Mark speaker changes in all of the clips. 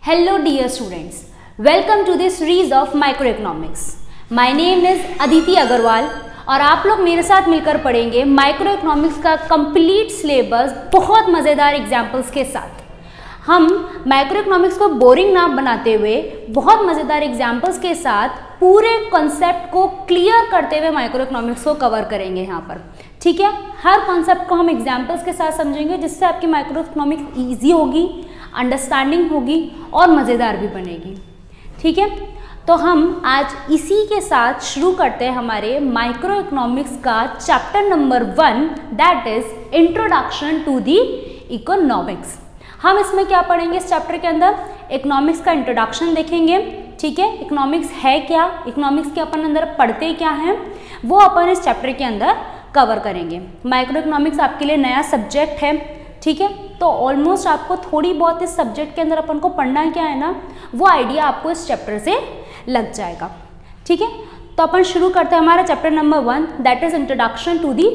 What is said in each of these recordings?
Speaker 1: Hello dear students, welcome to this series of microeconomics. My name is Aditi Agarwal और आप लोग मेरे साथ मिलकर पढ़ेंगे माइक्रो इकोनॉमिक्स का कंप्लीट सिलेबस बहुत मज़ेदार एग्जाम्पल्स के साथ। हम माइक्रो इकोनॉमिक्स को बोरिंग ना बनाते हुए बहुत मज़ेदार एग्जाम्पल्स के साथ पूरे कॉन्सेप्ट को क्लियर करते हुए माइक्रो इकोनॉमिक्स को कवर करेंगे यहाँ पर। ठीक है, हर कॉन्सेप्ट को हम एग्जाम्पल्स के साथ समझेंगे जिससे आपकी माइक्रो इकोनॉमिक्स ईजी होगी, अंडरस्टैंडिंग होगी और मज़ेदार भी बनेगी। ठीक है, तो हम आज इसी के साथ शुरू करते हैं हमारे माइक्रो इकोनॉमिक्स का chapter number 1, that is introduction to the economics. हम इसमें क्या पढ़ेंगे इस चैप्टर के अंदर? इकोनॉमिक्स का इंट्रोडक्शन देखेंगे। ठीक है, इकोनॉमिक्स है क्या, इकोनॉमिक्स के अपन अंदर पढ़ते क्या हैं, वो अपन इस चैप्टर के अंदर कवर करेंगे। माइक्रो इकोनॉमिक्स आपके लिए नया सब्जेक्ट है। ठीक है, तो ऑलमोस्ट आपको थोड़ी बहुत इस सब्जेक्ट के अंदर अपन को पढ़ना क्या है ना, वो आइडिया आपको इस चैप्टर से लग जाएगा। ठीक है, तो अपन शुरू करते हैं हमारा chapter number 1, that is introduction to the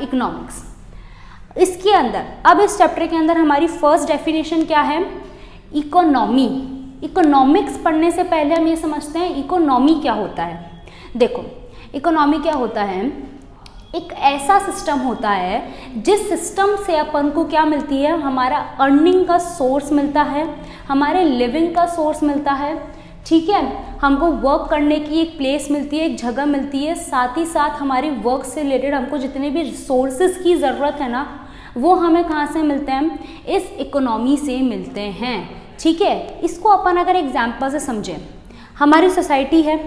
Speaker 1: economics. इसके अंदर अब इस चैप्टर के अंदर हमारी फर्स्ट डेफिनेशन क्या है? इकोनॉमी। इकोनॉमिक्स पढ़ने से पहले हम ये समझते हैं इकोनॉमी क्या होता है। देखो, इकोनॉमी क्या होता है? एक ऐसा सिस्टम होता है जिस सिस्टम से अपन को क्या मिलती है, हमारा अर्निंग का सोर्स मिलता है, हमारे लिविंग का सोर्स मिलता है। ठीक है, हमको वर्क करने की एक प्लेस मिलती है, एक जगह मिलती है, साथ ही साथ हमारी वर्क से रिलेटेड हमको जितने भी रिसोर्सेज की ज़रूरत है ना, वो हमें कहाँ से मिलते हैं? इस इकोनॉमी से मिलते हैं। ठीक है, इसको अपन अगर एग्जाम्पल से समझें, हमारी सोसाइटी है,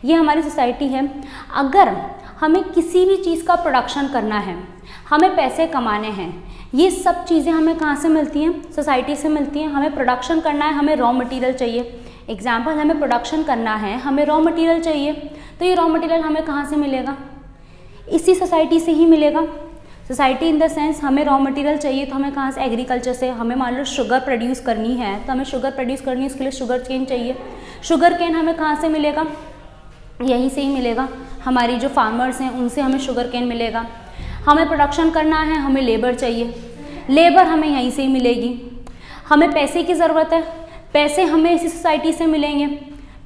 Speaker 1: ये हमारी सोसाइटी है। अगर हमें किसी भी चीज़ का प्रोडक्शन करना है, हमें पैसे कमाने हैं, ये सब चीज़ें हमें कहाँ से मिलती हैं? सोसाइटी से मिलती हैं। हमें प्रोडक्शन करना है, हमें रॉ मटेरियल चाहिए। एग्जाम्पल, हमें प्रोडक्शन करना है, हमें रॉ मटेरियल चाहिए, तो ये रॉ मटेरियल हमें कहाँ से मिलेगा? इसी सोसाइटी से ही मिलेगा। सोसाइटी इन द सेंस हमें रॉ मटेरियल चाहिए तो हमें कहाँ से? एग्रीकल्चर से। हमें मान लो शुगर प्रोड्यूस करनी है तो हमें शुगर प्रोड्यूस करनी है, उसके लिए शुगर केन चाहिए। शुगर केन हमें कहाँ से मिलेगा? यहीं से ही मिलेगा। हमारी जो फार्मर्स हैं उनसे हमें शुगर केन मिलेगा। हमें प्रोडक्शन करना है, हमें लेबर चाहिए, लेबर हमें यहीं से ही मिलेगी। हमें पैसे की ज़रूरत है, पैसे हमें इसी सोसाइटी से मिलेंगे।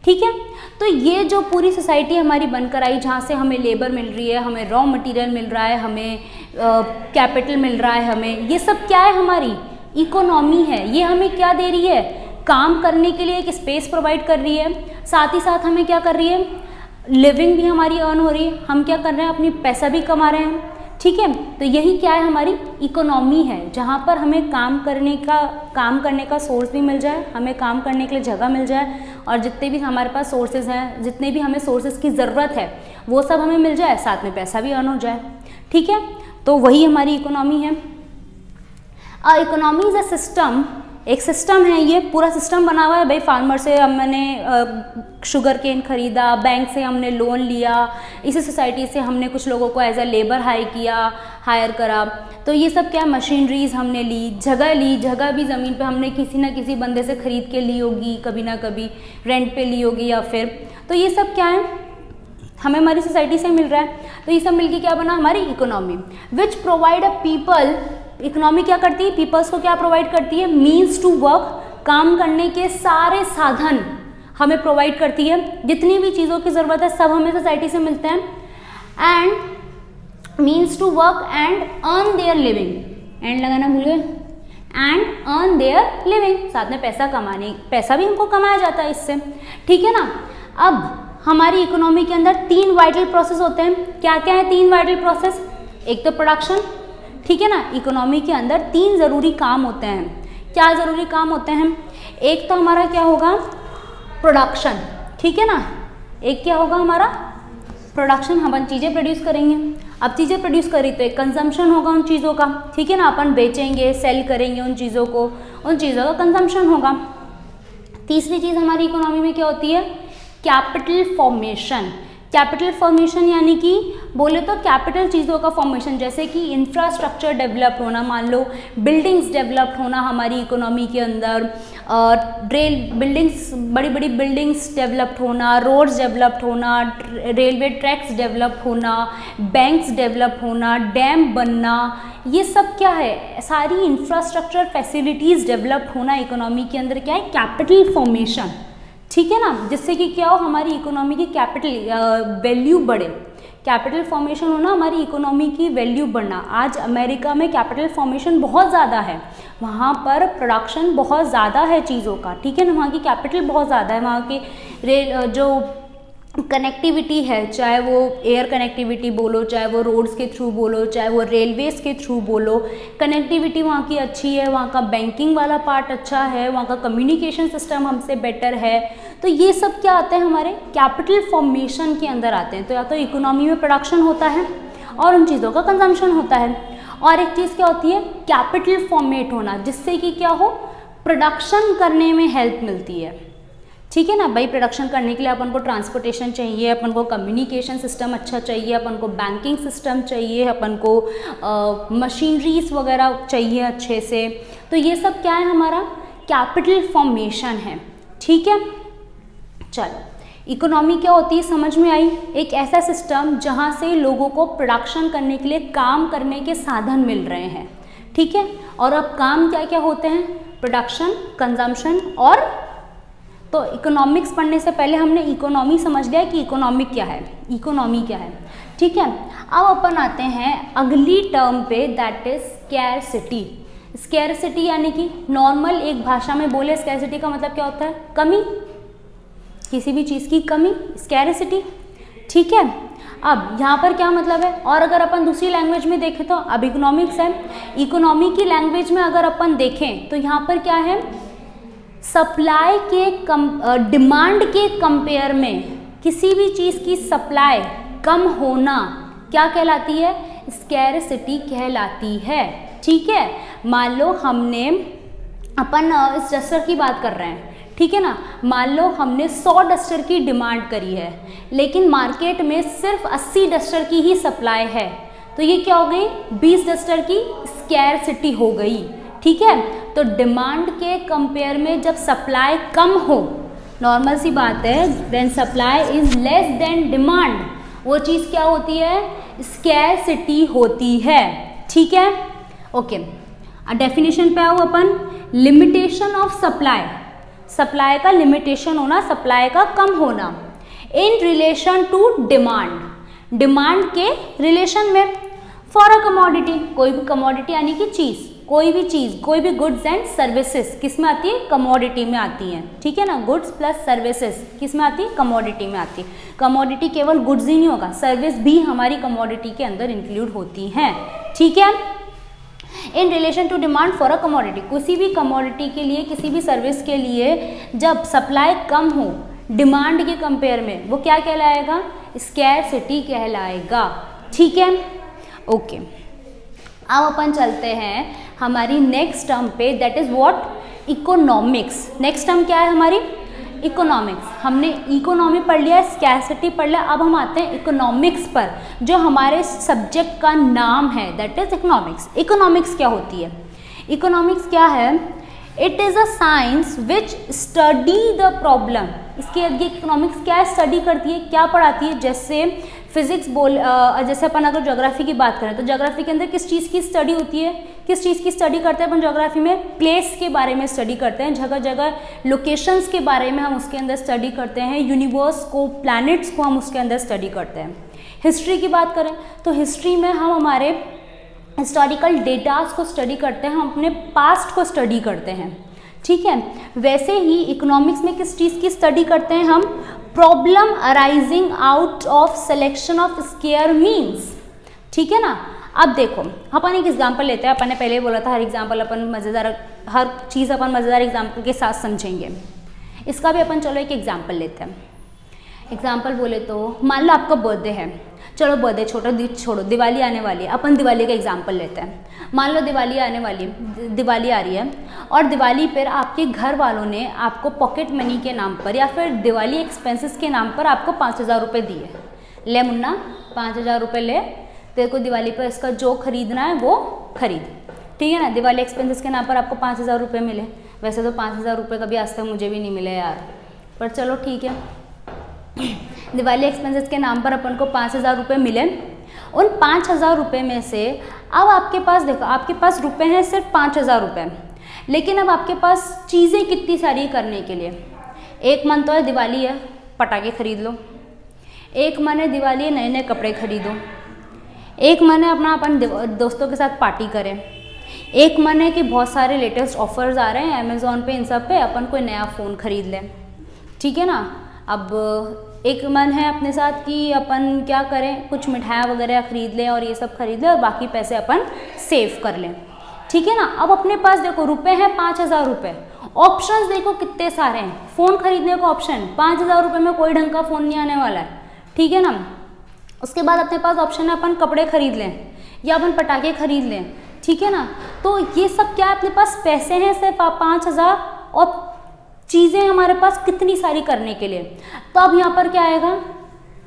Speaker 1: ठीक है, तो ये जो पूरी सोसाइटी हमारी बनकर आई, जहाँ से हमें लेबर मिल रही है, हमें रॉ मटेरियल मिल रहा है, हमें कैपिटल मिल रहा है, हमें ये सब क्या है? हमारी इकोनॉमी है। ये हमें क्या दे रही है? काम करने के लिए एक स्पेस प्रोवाइड कर रही है, साथ ही साथ हमें क्या कर रही है? लिविंग भी हमारी अर्न हो रही है, हम क्या कर रहे हैं? अपनी पैसा भी कमा रहे हैं। ठीक है, तो यही क्या है? हमारी इकोनॉमी है, जहाँ पर हमें काम करने का सोर्स भी मिल जाए, हमें काम करने के लिए जगह मिल जाए, और जितने भी हमारे पास सोर्सेज हैं, जितने भी हमें सोर्सेज की ज़रूरत है वो सब हमें मिल जाए, साथ में पैसा भी अर्न हो जाए। ठीक है, तो वही हमारी इकोनॉमी है। इकोनॉमी इज अ सिस्टम, एक सिस्टम है, ये पूरा सिस्टम बना हुआ है। भाई, फार्मर से हमने शुगर केन खरीदा, बैंक से हमने लोन लिया, इसी सोसाइटी से हमने कुछ लोगों को एज अ लेबर हायर करा, तो ये सब क्या? मशीनरीज हमने ली, जगह भी ज़मीन पे हमने किसी ना किसी बंदे से खरीद के ली होगी, कभी ना कभी रेंट पे ली होगी, या फिर, तो ये सब क्या है? हमें हमारी सोसाइटी से मिल रहा है। तो ये सब मिलके क्या बना? हमारी economy, which provide a people. Economy क्या करती है? पीपल्स को क्या प्रोवाइड करती है? मीन्स टू वर्क, काम करने के सारे साधन हमें प्रोवाइड करती है। जितनी भी चीज़ों की ज़रूरत है सब हमें सोसाइटी से मिलते हैं। And means to work and earn their living, and लगाना भूल गए, एंड अर्न देयर लिविंग, साथ में पैसा भी हमको कमाया जाता है इससे। ठीक है ना। अब हमारी इकोनॉमी के अंदर 3 वाइटल प्रोसेस होते हैं। क्या क्या है 3 वाइटल प्रोसेस? एक तो प्रोडक्शन। ठीक है ना, इकोनॉमी के अंदर 3 ज़रूरी काम होते हैं। क्या ज़रूरी काम होते हैं? एक तो हमारा क्या होगा? प्रोडक्शन। ठीक है ना, एक क्या होगा हमारा? प्रोडक्शन। हम चीज़ें प्रोड्यूस करेंगे। अब चीज़ें प्रोड्यूस करी तो एक कंजम्पशन होगा उन चीज़ों का। ठीक है ना, अपन बेचेंगे, सेल करेंगे उन चीज़ों को, उन चीज़ों का कंजम्पशन होगा। तीसरी चीज़ हमारी इकोनॉमी में क्या होती है? Capital formation. कैपिटल फॉर्मेशन यानी कि बोले तो कैपिटल चीज़ों का फॉर्मेशन, जैसे कि इंफ्रास्ट्रक्चर डेवलप होना, मान लो बिल्डिंग्स डेवलप होना हमारी इकोनॉमी के अंदर, रेल बिल्डिंग्स, बड़ी बड़ी बिल्डिंग्स डेवलप्ड होना, रोड्स डेवलप्ड होना, रेलवे ट्रैक्स डेवलप होना, बैंक्स डेवलप होना, डैम बनना, ये सब क्या है, सारी इंफ्रास्ट्रक्चर फैसिलिटीज़ डेवलप होना इकोनॉमी के अंदर क्या है, कैपिटल फॉर्मेशन, ठीक है ना, जिससे कि क्या हो, हमारी इकोनॉमी की कैपिटल वैल्यू बढ़े। कैपिटल फॉर्मेशन होना, हमारी इकोनॉमी की वैल्यू बढ़ना। आज अमेरिका में कैपिटल फॉर्मेशन बहुत ज़्यादा है, वहाँ पर प्रोडक्शन बहुत ज़्यादा है चीज़ों का, ठीक है ना, वहाँ की कैपिटल बहुत ज़्यादा है, वहाँ की जो कनेक्टिविटी है, चाहे वो एयर कनेक्टिविटी बोलो, चाहे वो रोड्स के थ्रू बोलो, चाहे वो रेलवेज़ के थ्रू बोलो, कनेक्टिविटी वहाँ की अच्छी है, वहाँ का बैंकिंग वाला पार्ट अच्छा है, वहाँ का कम्युनिकेशन सिस्टम हमसे बेटर है। तो ये सब क्या आते हैं, हमारे कैपिटल फॉर्मेशन के अंदर आते हैं। तो या तो इकोनॉमी में प्रोडक्शन होता है और उन चीज़ों का कंजम्पशन होता है, और एक चीज़ क्या होती है, कैपिटल फॉर्मेट होना, जिससे कि क्या हो, प्रोडक्शन करने में हेल्प मिलती है, ठीक है ना भाई। प्रोडक्शन करने के लिए अपन को ट्रांसपोर्टेशन चाहिए, अपन को कम्युनिकेशन सिस्टम अच्छा चाहिए, अपन को बैंकिंग सिस्टम चाहिए, अपन को मशीनरीज वगैरह चाहिए अच्छे से। तो ये सब क्या है, हमारा कैपिटल फॉर्मेशन है, ठीक है। चलो, इकोनॉमी क्या होती है समझ में आई, एक ऐसा सिस्टम जहाँ से लोगों को प्रोडक्शन करने के लिए काम करने के साधन मिल रहे हैं, ठीक है। और अब काम क्या क्या होते हैं, प्रोडक्शन, कंजम्पशन और, तो इकोनॉमिक्स पढ़ने से पहले हमने इकोनॉमी समझ लिया कि इकोनॉमिक क्या है, इकोनॉमी क्या है, ठीक है। अब अपन आते हैं अगली टर्म पे, दैट इज स्कैरसिटी। स्कैरसिटी यानी कि नॉर्मल एक भाषा में बोले, स्कैरसिटी का मतलब क्या होता है, कमी, किसी भी चीज़ की कमी, स्कैरसिटी, ठीक है। अब यहाँ पर क्या मतलब है, और अगर अपन दूसरी लैंग्वेज में देखें तो, अब इकोनॉमिक्स है, इकोनॉमी की लैंग्वेज में अगर अपन देखें तो यहाँ पर क्या है, सप्लाई के डिमांड के कंपेयर में किसी भी चीज़ की सप्लाई कम होना क्या कहलाती है, स्कैरसिटी कहलाती है, ठीक है। मान लो हमने, अपन इस डस्टर की बात कर रहे हैं, ठीक है ना, मान लो हमने 100 डस्टर की डिमांड करी है, लेकिन मार्केट में सिर्फ 80 डस्टर की ही सप्लाई है, तो ये क्या हो गई, 20 डस्टर की स्कैरसिटी हो गई, ठीक है। तो डिमांड के कंपेयर में जब सप्लाई कम हो, नॉर्मल सी बात है, when supply is less than demand, वो चीज़ क्या होती है, स्कैरसिटी होती है, ठीक है। ओके, डेफिनेशन पे आओ अपन, लिमिटेशन ऑफ सप्लाई, सप्लाई का लिमिटेशन होना, सप्लाई का कम होना, in relation to demand, demand के रिलेशन में, फॉर अ कमोडिटी, कोई भी कमोडिटी यानी कि चीज़, कोई भी चीज़, कोई भी गुड्स एंड सर्विसेज किस में आती है, कमोडिटी में आती हैं, ठीक है ना। गुड्स प्लस सर्विसेज किस में आती है, कमोडिटी में आती है। कमोडिटी केवल गुड्स ही नहीं होगा, सर्विस भी हमारी कमोडिटी के अंदर इंक्लूड होती हैं, ठीक है। In relation to demand for a commodity, किसी भी कमोडिटी के लिए, किसी भी सर्विस के लिए जब सप्लाई कम हो डिमांड के कंपेयर में, वो क्या कहलाएगा, स्कैरसिटी कहलाएगा, ठीक है। ओके, अब अपन चलते हैं हमारी नेक्स्ट टर्म पे, that is what, economics. Next term क्या है हमारी, इकोनॉमिक्स। हमने इकोनॉमी पढ़ लिया, स्कैरसिटी पढ़ लिया, अब हम आते हैं इकोनॉमिक्स पर, जो हमारे सब्जेक्ट का नाम है, दैट इज इकोनॉमिक्स। इकोनॉमिक्स क्या होती है, इकोनॉमिक्स क्या है, it is a science which study the problem. इसके आगे इकोनॉमिक्स क्या स्टडी करती है, क्या पढ़ाती है, जैसे फिजिक्स जैसे अपन अगर ज्योग्राफी की बात करें तो ज्योग्राफी के अंदर किस चीज़ की स्टडी होती है, किस चीज़ की स्टडी करते हैं अपन ज्योग्राफी में, प्लेस के बारे में स्टडी करते हैं, जगह जगह लोकेशंस के बारे में हम उसके अंदर स्टडी करते हैं, यूनिवर्स को, प्लैनेट्स को हम उसके अंदर स्टडी करते हैं। हिस्ट्री की बात करें तो हिस्ट्री में हम हमारे हिस्टोरिकल डेटास को स्टडी करते हैं, हम अपने पास्ट को स्टडी करते हैं, ठीक है। वैसे ही इकोनॉमिक्स में किस चीज़ की स्टडी करते हैं हम, problem arising out of selection of square means, ठीक है ना। अब देखो अपन एक एग्जांपल लेते हैं, अपन ने पहले बोला था हर एग्जांपल अपन मज़ेदार, हर चीज़ अपन मज़ेदार एग्जांपल के साथ समझेंगे। इसका भी अपन चलो एक एग्जांपल लेते हैं। एग्जांपल बोले तो मान लो आपका बर्थडे है, चलो बर्थडे छोड़ो, दिवाली आने वाली है, अपन दिवाली का एग्जांपल लेते हैं। मान लो दिवाली आने वाली, दिवाली आ रही है और दिवाली पर आपके घर वालों ने आपको पॉकेट मनी के नाम पर या फिर दिवाली एक्सपेंसेस के नाम पर आपको 5,000 रुपये दिए। ले मुन्ना 5,000 रुपये ले, तेरे को दिवाली पर इसका जो खरीदना है वो खरीद, ठीक है ना। दिवाली एक्सपेंसेस के नाम पर आपको 5,000 रुपये मिले। वैसे तो 5,000 रुपये कभी आज तक मुझे भी नहीं मिले यार, पर चलो ठीक है। दिवाली एक्सपेंसेस के नाम पर अपन को 5,000 रुपये मिले। उन 5,000 रुपये में से अब आपके पास देखो, आपके पास रुपए हैं सिर्फ 5,000 रुपये, लेकिन अब आपके पास चीज़ें कितनी सारी करने के लिए। एक मन तो है दिवाली है, पटाखे खरीद लो। एक मन है दिवाली है, नए नए कपड़े खरीदो। एक मन है अपना अपन दोस्तों के साथ पार्टी करें। एक मन है कि बहुत सारे लेटेस्ट ऑफर्स आ रहे हैं अमेज़ॉन पे, इन सब पे अपन कोई नया फ़ोन खरीद लें, ठीक है ना। अब एक मन है अपने साथ कि अपन क्या करें, कुछ मिठाइयाँ वगैरह खरीद लें और ये सब खरीद लें और बाकी पैसे अपन सेव कर लें, ठीक है ना। अब अपने पास देखो रुपए हैं 5,000 रुपये, ऑप्शंस देखो कितने सारे हैं। फ़ोन खरीदने का ऑप्शन, 5,000 रुपये में कोई ढंग का फ़ोन नहीं आने वाला है, ठीक है ना। उसके बाद अपने पास ऑप्शन है अपन कपड़े खरीद लें या अपन पटाखे खरीद लें, ठीक है ना। तो ये सब क्या है, अपने पास पैसे हैं सिर्फ 5,000 और चीज़ें हमारे पास कितनी सारी करने के लिए। तो अब यहाँ पर क्या आएगा,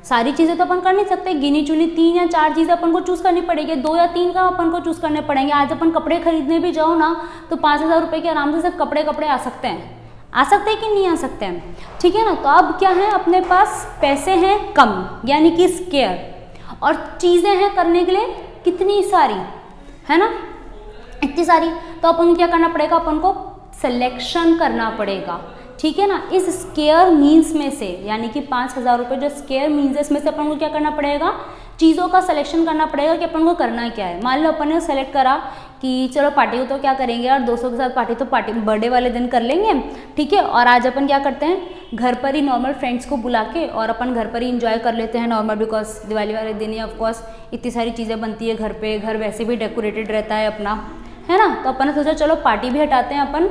Speaker 1: सारी चीज़ें तो अपन कर नहीं सकते, गिनी चुनी 3 या 4 चीज़ें अपन को चूज़ करनी पड़ेगी, 2 या 3 का अपन को चूज़ करने पड़ेंगे। आज अपन कपड़े खरीदने भी जाओ ना तो 5,000 रुपये के आराम से सिर्फ कपड़े आ सकते हैं, आ सकते हैं कि नहीं आ सकते हैं, ठीक है ना। तो अब क्या है, अपने पास पैसे हैं कम यानी कि स्केयर, और चीज़ें हैं करने के लिए कितनी सारी, है ना, इतनी सारी। तो अपन क्या करना पड़ेगा, अपन को सिलेक्शन करना पड़ेगा, ठीक है ना। इस स्केयर मीन्स में से, यानी कि 5,000 रुपये जो स्केयर मीन्स है, इसमें से अपन को क्या करना पड़ेगा, चीज़ों का सिलेक्शन करना पड़ेगा कि अपन को करना क्या है। मान लो अपन ने सेलेक्ट करा कि चलो पार्टी को तो क्या करेंगे यार, दोस्तों के साथ पार्टी तो पार्टी बर्थडे वाले दिन कर लेंगे, ठीक है। और आज अपन क्या करते हैं, घर पर ही नॉर्मल फ्रेंड्स को बुला के और अपन घर पर ही इंजॉय कर लेते हैं नॉर्मल, बिकॉज दिवाली वाले दिन ही ऑफकोर्स इतनी सारी चीज़ें बनती है घर पे, घर वैसे भी डेकोरेटेड रहता है अपना, है ना। तो अपन ने सोचा चलो पार्टी भी हटाते हैं, अपन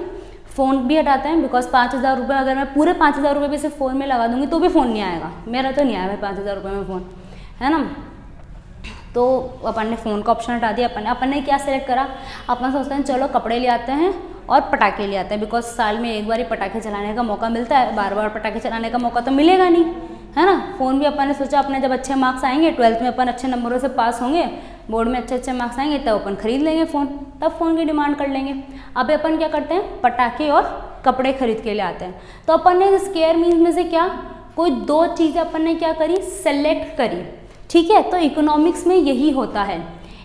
Speaker 1: फ़ोन भी हटाते हैं, बिकॉज 5,000 रुपये अगर मैं पूरे 5,000 रुपये भी सिर्फ फ़ोन में लगा दूंगी तो भी फ़ोन नहीं आएगा, मेरा तो नहीं आया भाई 5,000 रुपये में फ़ोन, है ना। तो अपन ने फ़ोन का ऑप्शन हटा दिया। अपन ने क्या सेलेक्ट करा, अपन सोचते हैं चलो कपड़े ले आते हैं और पटाखे ले आते हैं, बिकॉज साल में एक बार ही पटाखे चलाने का मौका मिलता है, बार बार पटाखे चलाने का मौका तो मिलेगा नहीं, है ना। फ़ोन भी अपन ने सोचा अपने जब अच्छे मार्क्स आएंगे, 12th में अपन अच्छे नंबरों से पास होंगे, बोर्ड में अच्छे मार्क्स आएंगे, तब अपन खरीद लेंगे फ़ोन, तब फ़ोन की डिमांड कर लेंगे। अब अपन क्या करते हैं, पटाखे और कपड़े खरीद के ले आते हैं। तो अपन ने स्केयर मीन्स में से क्या, कोई 2 चीज़ें अपन ने क्या करी, सेलेक्ट करी, ठीक है। तो इकोनॉमिक्स में यही होता है,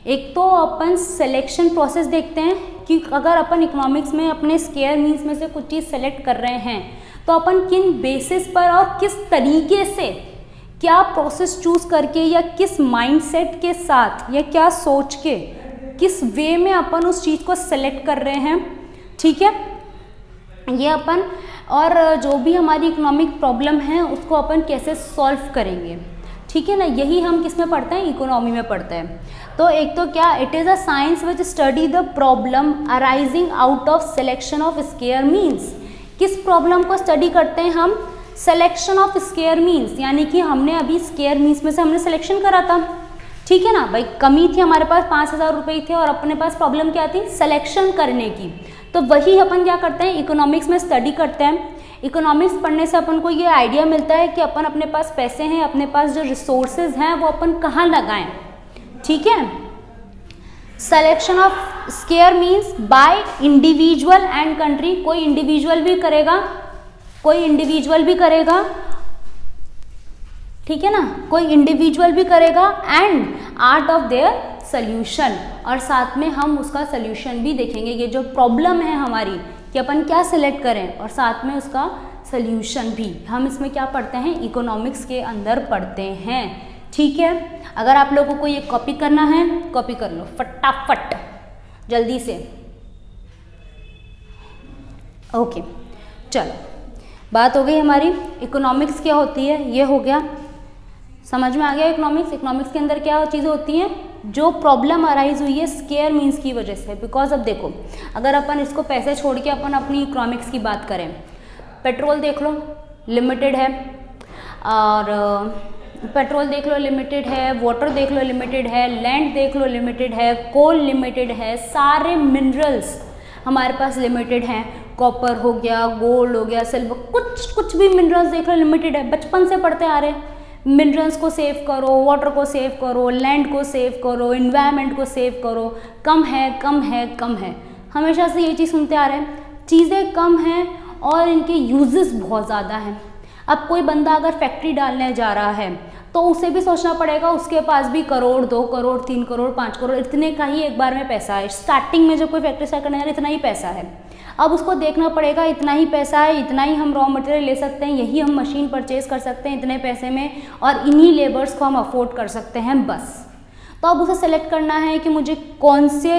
Speaker 1: एक तो अपन सिलेक्शन प्रोसेस देखते हैं कि अगर अपन इकोनॉमिक्स में अपने स्केयर मीन्स में से कुछ चीज़ सेलेक्ट कर रहे हैं तो अपन किन बेसिस पर और किस तरीके से, क्या प्रोसेस चूज़ करके या किस माइंडसेट के साथ या क्या सोच के, किस वे में अपन उस चीज़ को सेलेक्ट कर रहे हैं, ठीक है। ये अपन, और जो भी हमारी इकोनॉमिक प्रॉब्लम है उसको अपन कैसे सॉल्व करेंगे, ठीक है ना। यही हम किस में पढ़ते हैं, इकोनॉमी में पढ़ते हैं। तो एक तो क्या, it is a science which study the problem arising out of selection of square means. किस प्रॉब्लम को स्टडी करते हैं हम, सिलेक्शन ऑफ स्केयर मीन्स, यानी कि हमने अभी स्केयर मीन्स में से हमने सिलेक्शन करा था, ठीक है ना भाई। कमी थी हमारे पास, 5,000 रुपये थे और अपने पास प्रॉब्लम क्या थी, सिलेक्शन करने की। तो वही अपन क्या करते हैं, इकोनॉमिक्स में स्टडी करते हैं। इकोनॉमिक्स पढ़ने से अपन को ये आइडिया मिलता है कि अपन अपने पास पैसे हैं, अपने पास जो रिसोर्सेज हैं वो अपन कहाँ लगाएं, ठीक है। Selection of square means by individual and country, कोई इंडिविजुअल भी करेगा, कोई इंडिविजुअल भी करेगा, ठीक है ना, कोई इंडिविजुअल भी करेगा, and art of their solution, और साथ में हम उसका सॉल्यूशन भी देखेंगे। ये जो प्रॉब्लम है हमारी कि अपन क्या सिलेक्ट करें, और साथ में उसका सॉल्यूशन भी हम इसमें क्या पढ़ते हैं, इकोनॉमिक्स के अंदर पढ़ते हैं, ठीक है। अगर आप लोगों को ये कॉपी करना है, कॉपी कर लो फटाफट जल्दी से। ओके, चलो बात हो गई हमारी, इकोनॉमिक्स क्या होती है ये हो गया, समझ में आ गया इकोनॉमिक्स। इकोनॉमिक्स के अंदर क्या चीज़ें होती हैं, जो प्रॉब्लम अराइज हुई है स्केयर मीन्स की वजह से। बिकॉज अब देखो, अगर अपन इसको पैसे छोड़ के अपन अपनी इकोनॉमिक्स की बात करें, पेट्रोल देख लो लिमिटेड है, और पेट्रोल देख लो लिमिटेड है, वाटर देख लो लिमिटेड है, लैंड देख लो लिमिटेड है, कोल लिमिटेड है, सारे मिनरल्स हमारे पास लिमिटेड हैं। कॉपर हो गया, गोल्ड हो गया, सिल्वर, कुछ भी मिनरल्स देख लो लिमिटेड है। बचपन से पढ़ते आ रहे हैं, मिनरल्स को सेव करो, वाटर को सेव करो, लैंड को सेव करो, इन्वायरमेंट को सेव करो, कम है कम है कम है, हमेशा से ये चीज़ सुनते आ रहे हैं। चीज़ें कम हैं और इनके यूजेस बहुत ज़्यादा हैं। अब कोई बंदा अगर फैक्ट्री डालने जा रहा है तो उसे भी सोचना पड़ेगा, उसके पास भी करोड़, 2 करोड़, 3 करोड़, 5 करोड़ इतने का ही एक बार में पैसा है। स्टार्टिंग में जब कोई फैक्ट्री स्टार्ट करने जा रहा है इतना ही पैसा है। अब उसको देखना पड़ेगा इतना ही पैसा है, इतना ही हम रॉ मटेरियल ले सकते हैं, यही हम मशीन परचेज कर सकते हैं इतने पैसे में, और इन्हीं लेबर्स को हम अफोर्ड कर सकते हैं बस। तो अब उसे सेलेक्ट करना है कि मुझे कौन से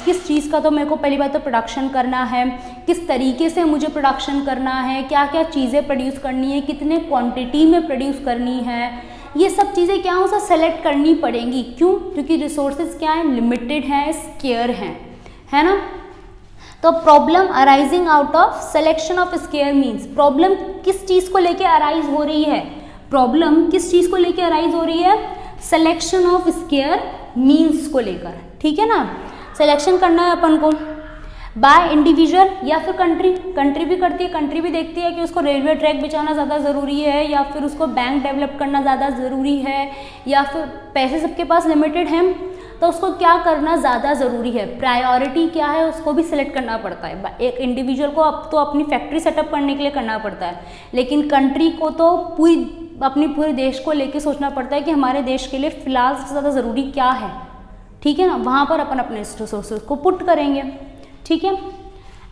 Speaker 1: किस चीज़ का, तो मेरे को पहली बात तो प्रोडक्शन करना है, किस तरीके से मुझे प्रोडक्शन करना है, क्या क्या चीज़ें प्रोड्यूस करनी है, कितने क्वांटिटी में प्रोड्यूस करनी है, ये सब चीज़ें क्या उसे सेलेक्ट करनी पड़ेंगी। क्यों? क्योंकि रिसोर्सेज क्या हैं, लिमिटेड हैं, स्केयर हैं, है ना। तो problem arising out of selection of square means problem किस चीज़ को लेके अराइज हो रही है, प्रॉब्लम किस चीज़ को लेके अराइज हो रही है, सिलेक्शन ऑफ स्केयर मीन्स को लेकर, ठीक है ना। सिलेक्शन करना है अपन को बाय इंडिविजुअल या फिर कंट्री भी करती है, कंट्री भी देखती है कि उसको रेलवे ट्रैक बिछाना ज़्यादा ज़रूरी है, या फिर उसको बैंक डेवलप करना ज़्यादा ज़रूरी है, या फिर पैसे सबके पास लिमिटेड हैं तो उसको क्या करना ज़्यादा ज़रूरी है, प्रायोरिटी क्या है उसको भी सिलेक्ट करना पड़ता है। एक इंडिविजुअल को अब तो अपनी फैक्ट्री सेटअप करने के लिए करना पड़ता है, लेकिन कंट्री को तो अपनी पूरे देश को लेके सोचना पड़ता है कि हमारे देश के लिए फ़िलहाल सबसे ज़्यादा ज़रूरी क्या है, ठीक है ना। वहाँ पर अपन अपने रिसोर्सेज को पुट करेंगे, ठीक है।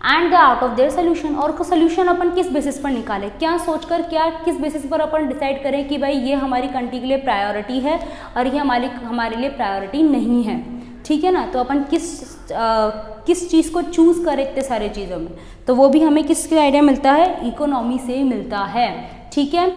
Speaker 1: And the out of their solution, और उसका सोल्यूशन अपन किस बेसिस पर निकालें, क्या सोचकर, क्या किस बेसिस पर अपन डिसाइड करें कि भाई ये हमारी कंट्री के लिए प्रायोरिटी है और ये हमारे लिए प्रायोरिटी नहीं है, ठीक है ना। तो अपन किस चीज़ को चूज़ करें इतने सारे चीज़ों में, तो वो भी हमें किसके आइडिया मिलता है, इकोनॉमी से मिलता है, ठीक है।